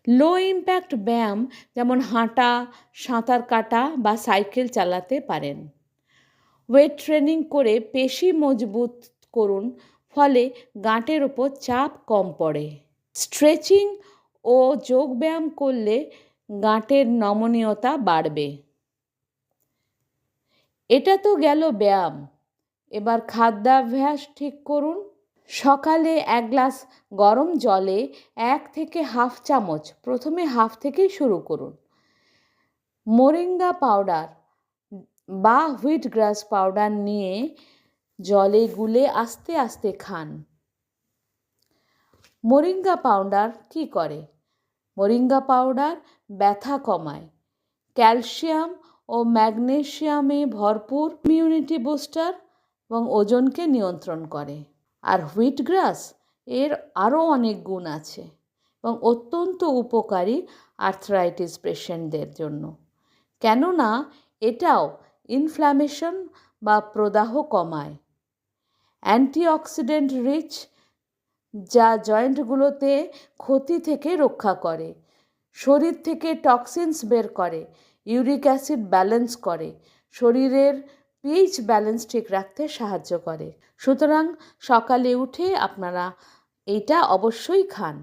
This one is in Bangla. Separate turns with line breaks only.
লো ইম্প্যাক্ট ব্যায়াম যেমন হাঁটা, সাঁতার কাটা বা সাইকেল চালাতে পারেন। ওয়েট ট্রেনিং করে পেশি মজবুত করুন, ফলে গাঁটের ওপর চাপ কম পড়ে। স্ট্রেচিং ও যোগব্যায়াম করলে গাঁটের নমনীয়তা বাড়বে। এটা তো গেল ব্যায়াম। এবার খাদ্যাভ্যাস ঠিক করুন। সকালে 1 গ্লাস গরম জলে 1 থেকে হাফ চামচ, প্রথমে হাফ থেকেই শুরু করুন, মোরিঙ্গা পাউডার বা হুইট গ্রাস পাউডার নিয়ে জলে গুলে আস্তে আস্তে খান। মোরিঙ্গা পাউডার কি করে? মোরিঙ্গা পাউডার ব্যথা কমায়, ক্যালসিয়াম ও ম্যাগনেসিয়ামে ভরপুর, ইমিউনিটি বুস্টার এবং ওজনকে নিয়ন্ত্রণ করে। আর হুইট গ্রাস এর আরও অনেক গুণ আছে এবং অত্যন্ত উপকারী আর্থ্রাইটিস পেশেন্টদের জন্য, কেননা এটাও ইনফ্ল্যামেশন বা প্রদাহ কমায়। অ্যান্টিঅক্সিডেন্ট রিচ, যা জয়েন্টগুলোতে ক্ষতি থেকে রক্ষা করে, শরীর থেকে টক্সিনস বের করে, ইউরিক অ্যাসিড ব্যালেন্স করে, শরীরের পিএইচ ব্যালেন্স ঠিক রাখতে সাহায্য করে। সুতরাং সকালে উঠে আপনারা এটা অবশ্যই খান।